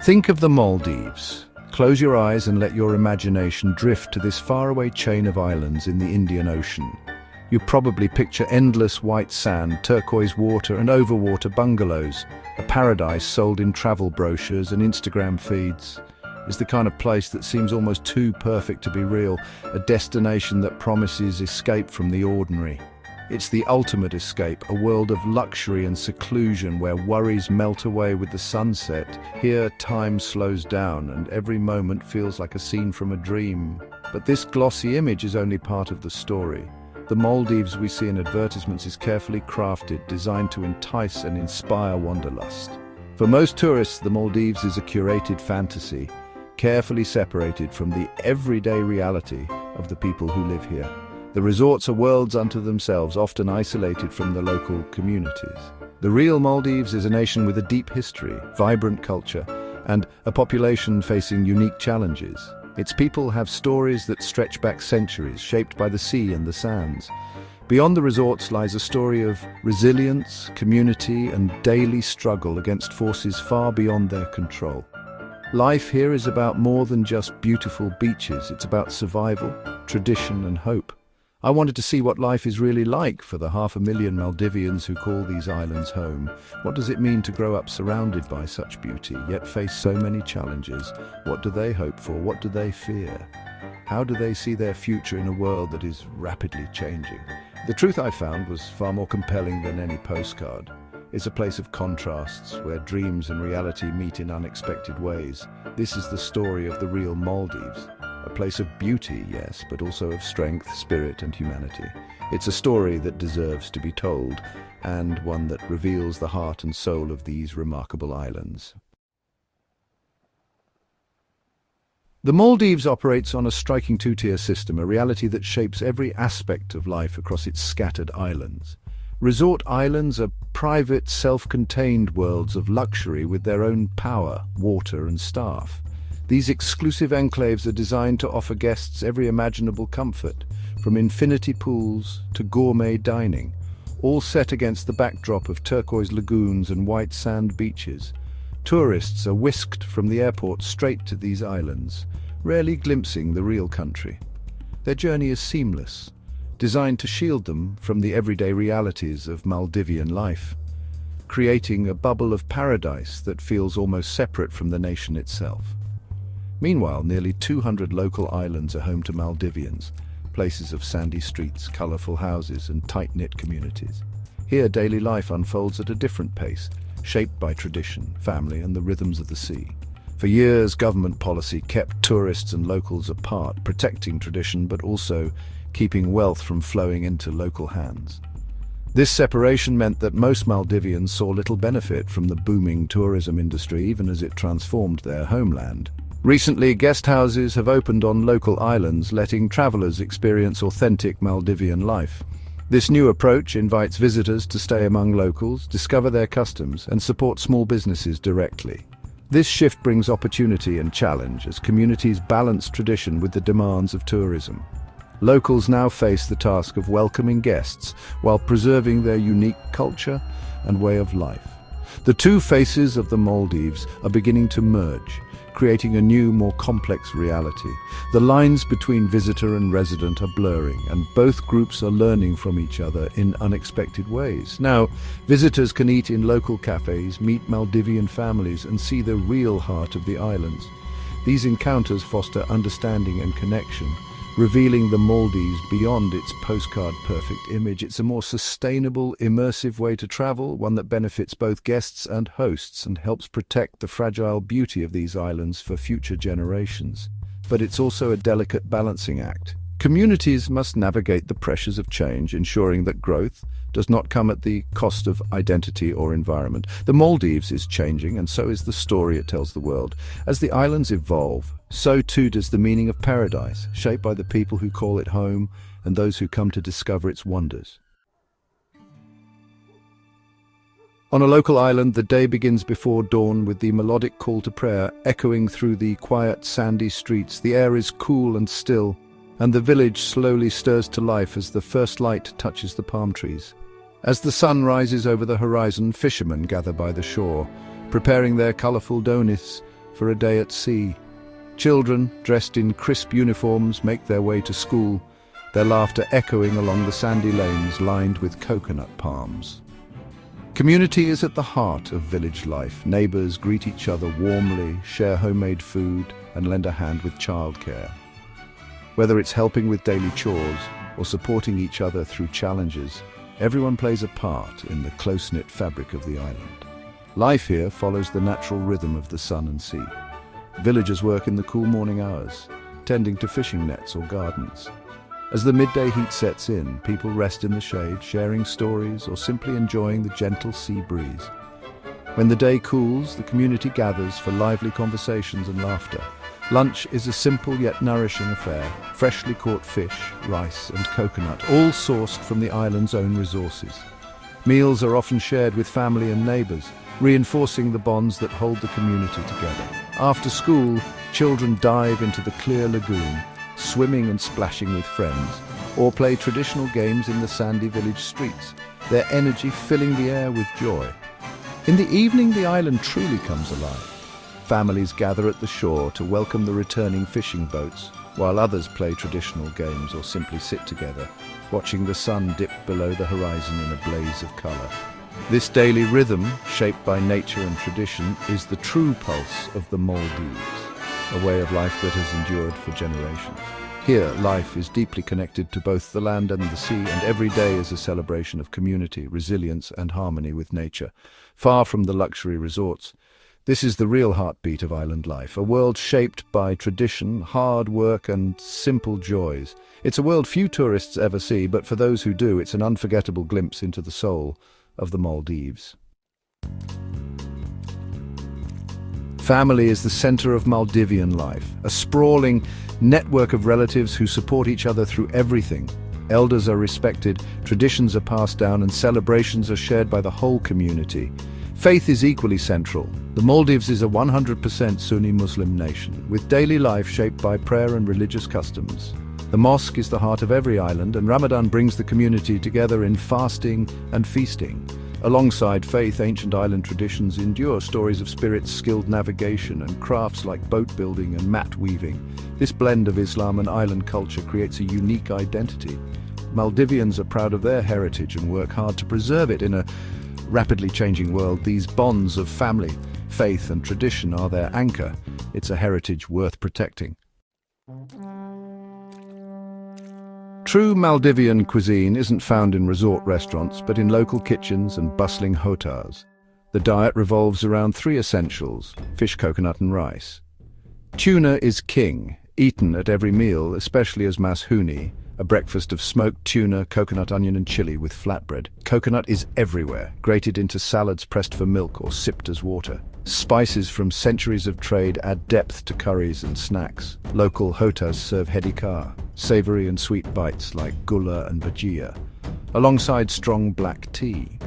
Think of the Maldives. Close your eyes and let your imagination drift to this faraway chain of islands in the Indian Ocean. You probably picture endless white sand, turquoise water and overwater bungalows. A paradise sold in travel brochures and Instagram feeds. It's the kind of place that seems almost too perfect to be real, a destination that promises escape from the ordinary. It's the ultimate escape, a world of luxury and seclusion where worries melt away with the sunset. Here, time slows down and every moment feels like a scene from a dream. But this glossy image is only part of the story. The Maldives we see in advertisements is carefully crafted, designed to entice and inspire wanderlust. For most tourists, the Maldives is a curated fantasy, carefully separated from the everyday reality of the people who live here. The resorts are worlds unto themselves, often isolated from the local communities. The real Maldives is a nation with a deep history, vibrant culture, and a population facing unique challenges. Its people have stories that stretch back centuries, shaped by the sea and the sands. Beyond the resorts lies a story of resilience, community, and daily struggle against forces far beyond their control. Life here is about more than just beautiful beaches. It's about survival, tradition, and hope. I wanted to see what life is really like for the 500,000 Maldivians who call these islands home. What does it mean to grow up surrounded by such beauty, yet face so many challenges? What do they hope for? What do they fear? How do they see their future in a world that is rapidly changing? The truth I found was far more compelling than any postcard. It's a place of contrasts, where dreams and reality meet in unexpected ways. This is the story of the real Maldives. A place of beauty, yes, but also of strength, spirit, and humanity. It's a story that deserves to be told, and one that reveals the heart and soul of these remarkable islands. The Maldives operates on a striking two-tier system, a reality that shapes every aspect of life across its scattered islands. Resort islands are private, self-contained worlds of luxury with their own power, water, and staff. These exclusive enclaves are designed to offer guests every imaginable comfort, from infinity pools to gourmet dining, all set against the backdrop of turquoise lagoons and white sand beaches. Tourists are whisked from the airport straight to these islands, rarely glimpsing the real country. Their journey is seamless, designed to shield them from the everyday realities of Maldivian life, creating a bubble of paradise that feels almost separate from the nation itself. Meanwhile, nearly 200 local islands are home to Maldivians, places of sandy streets, colorful houses, and tight-knit communities. Here, daily life unfolds at a different pace, shaped by tradition, family, and the rhythms of the sea. For years, government policy kept tourists and locals apart, protecting tradition but also keeping wealth from flowing into local hands. This separation meant that most Maldivians saw little benefit from the booming tourism industry, even as it transformed their homeland. Recently, guest houses have opened on local islands, letting travelers experience authentic Maldivian life. This new approach invites visitors to stay among locals, discover their customs, and support small businesses directly. This shift brings opportunity and challenge as communities balance tradition with the demands of tourism. Locals now face the task of welcoming guests while preserving their unique culture and way of life. The two faces of the Maldives are beginning to merge, creating a new, more complex reality. The lines between visitor and resident are blurring, and both groups are learning from each other in unexpected ways. Now, visitors can eat in local cafes, meet Maldivian families, and see the real heart of the islands. These encounters foster understanding and connection, revealing the Maldives beyond its postcard-perfect image. It's a more sustainable, immersive way to travel, one that benefits both guests and hosts and helps protect the fragile beauty of these islands for future generations. But it's also a delicate balancing act. Communities must navigate the pressures of change, ensuring that growth does not come at the cost of identity or environment. The Maldives is changing, and so is the story it tells the world. As the islands evolve, so too does the meaning of paradise, shaped by the people who call it home and those who come to discover its wonders. On a local island, the day begins before dawn with the melodic call to prayer echoing through the quiet, sandy streets. The air is cool and still, and the village slowly stirs to life as the first light touches the palm trees. As the sun rises over the horizon, fishermen gather by the shore, preparing their colorful donis for a day at sea. Children, dressed in crisp uniforms, make their way to school, their laughter echoing along the sandy lanes lined with coconut palms. Community is at the heart of village life. Neighbors greet each other warmly, share homemade food, and lend a hand with childcare. Whether it's helping with daily chores or supporting each other through challenges, everyone plays a part in the close-knit fabric of the island. Life here follows the natural rhythm of the sun and sea. Villagers work in the cool morning hours, tending to fishing nets or gardens. As the midday heat sets in, people rest in the shade, sharing stories or simply enjoying the gentle sea breeze. When the day cools, the community gathers for lively conversations and laughter. Lunch is a simple yet nourishing affair: freshly caught fish, rice and coconut, all sourced from the island's own resources. Meals are often shared with family and neighbors, reinforcing the bonds that hold the community together. After school, children dive into the clear lagoon, swimming and splashing with friends, or play traditional games in the sandy village streets, their energy filling the air with joy. In the evening, the island truly comes alive. Families gather at the shore to welcome the returning fishing boats, while others play traditional games or simply sit together, watching the sun dip below the horizon in a blaze of color. This daily rhythm, shaped by nature and tradition, is the true pulse of the Maldives, a way of life that has endured for generations. Here, life is deeply connected to both the land and the sea, and every day is a celebration of community, resilience, and harmony with nature. Far from the luxury resorts, this is the real heartbeat of island life, a world shaped by tradition, hard work, and simple joys. It's a world few tourists ever see, but for those who do, it's an unforgettable glimpse into the soul of the Maldives. Family is the center of Maldivian life, a sprawling network of relatives who support each other through everything. Elders are respected, traditions are passed down, and celebrations are shared by the whole community. Faith is equally central. The Maldives is a 100% Sunni Muslim nation, with daily life shaped by prayer and religious customs. The mosque is the heart of every island, and Ramadan brings the community together in fasting and feasting. Alongside faith, ancient island traditions endure stories of spirits, skilled navigation, and crafts like boat building and mat weaving. This blend of Islam and island culture creates a unique identity. Maldivians are proud of their heritage and work hard to preserve it. In a rapidly changing world, these bonds of family, faith, and tradition are their anchor. It's a heritage worth protecting. True Maldivian cuisine isn't found in resort restaurants, but in local kitchens and bustling hotas. The diet revolves around three essentials: fish, coconut, and rice. Tuna is king, eaten at every meal, especially as mashuni, a breakfast of smoked tuna, coconut, onion, and chili with flatbread. Coconut is everywhere, grated into salads, pressed for milk, or sipped as water. Spices from centuries of trade add depth to curries and snacks. Local hotas serve hedikar, savory and sweet bites like gula and bajia, alongside strong black tea.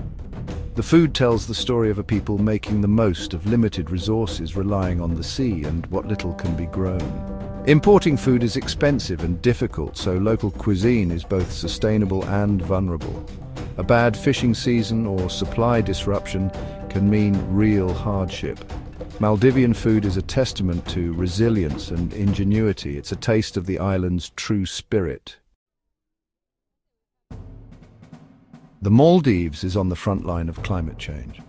The food tells the story of a people making the most of limited resources, relying on the sea and what little can be grown. Importing food is expensive and difficult, so local cuisine is both sustainable and vulnerable. A bad fishing season or supply disruption can mean real hardship. Maldivian food is a testament to resilience and ingenuity. It's a taste of the island's true spirit. The Maldives is on the front line of climate change.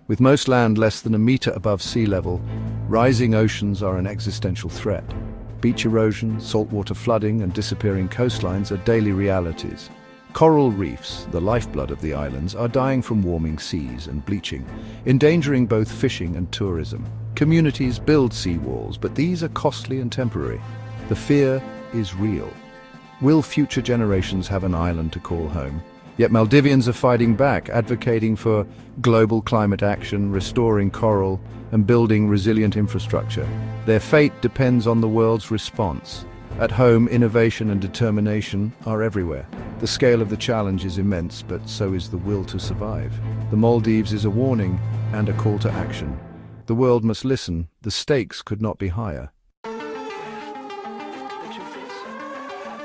With most land less than a meter above sea level, rising oceans are an existential threat. Beach erosion, saltwater flooding, and disappearing coastlines are daily realities. Coral reefs, the lifeblood of the islands, are dying from warming seas and bleaching, endangering both fishing and tourism. Communities build seawalls, but these are costly and temporary. The fear is real. Will future generations have an island to call home? Yet Maldivians are fighting back, advocating for global climate action, restoring coral, and building resilient infrastructure. Their fate depends on the world's response. At home, innovation and determination are everywhere. The scale of the challenge is immense, but so is the will to survive. The Maldives is a warning and a call to action. The world must listen. The stakes could not be higher.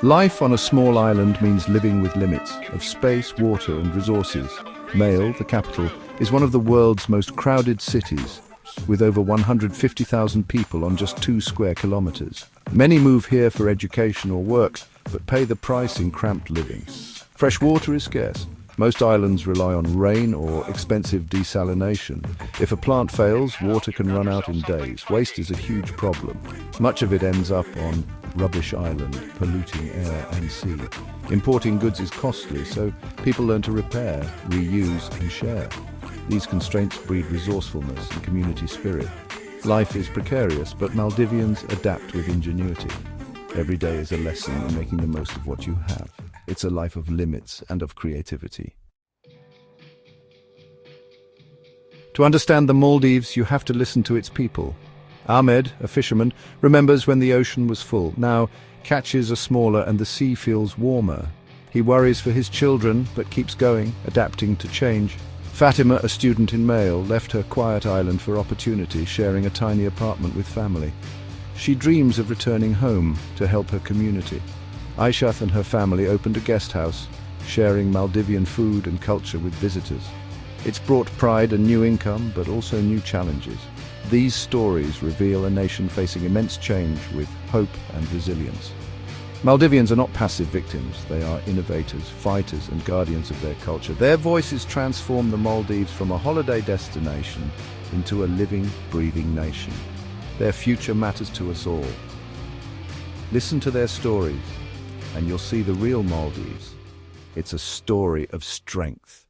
Life on a small island means living with limits of space, water, and resources. Male, the capital, is one of the world's most crowded cities, with over 150,000 people on just 2 square kilometers. Many move here for education or work, but pay the price in cramped living. Fresh water is scarce. Most islands rely on rain or expensive desalination. If a plant fails, water can run out in days. Waste is a huge problem. Much of it ends up on Rubbish Island, polluting air and sea. Importing goods is costly, so people learn to repair, reuse and share. These constraints breed resourcefulness and community spirit. Life is precarious, but Maldivians adapt with ingenuity. Every day is a lesson in making the most of what you have. It's a life of limits and of creativity. To understand the Maldives, you have to listen to its people. Ahmed, a fisherman, remembers when the ocean was full. Now, catches are smaller and the sea feels warmer. He worries for his children, but keeps going, adapting to change. Fatima, a student in Male, left her quiet island for opportunity, sharing a tiny apartment with family. She dreams of returning home to help her community. Aishat and her family opened a guest house, sharing Maldivian food and culture with visitors. It's brought pride and new income, but also new challenges. These stories reveal a nation facing immense change with hope and resilience. Maldivians are not passive victims. They are innovators, fighters, and guardians of their culture. Their voices transform the Maldives from a holiday destination into a living, breathing nation. Their future matters to us all. Listen to their stories, and you'll see the real Maldives. It's a story of strength.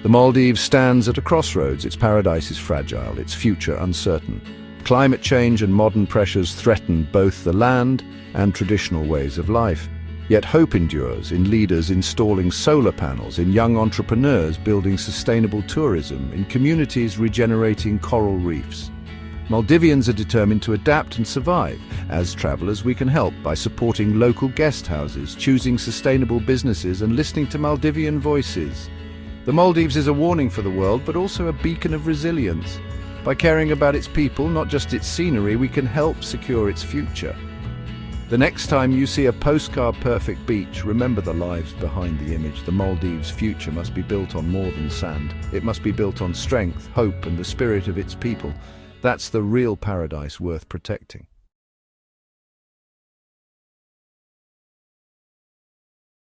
The Maldives stands at a crossroads. Its paradise is fragile, its future uncertain. Climate change and modern pressures threaten both the land and traditional ways of life. Yet hope endures in leaders installing solar panels, in young entrepreneurs building sustainable tourism, in communities regenerating coral reefs. Maldivians are determined to adapt and survive. As travelers, we can help by supporting local guest houses, choosing sustainable businesses, and listening to Maldivian voices. The Maldives is a warning for the world, but also a beacon of resilience. By caring about its people, not just its scenery, we can help secure its future. The next time you see a postcard-perfect beach, remember the lives behind the image. The Maldives' future must be built on more than sand. It must be built on strength, hope, and the spirit of its people. That's the real paradise worth protecting.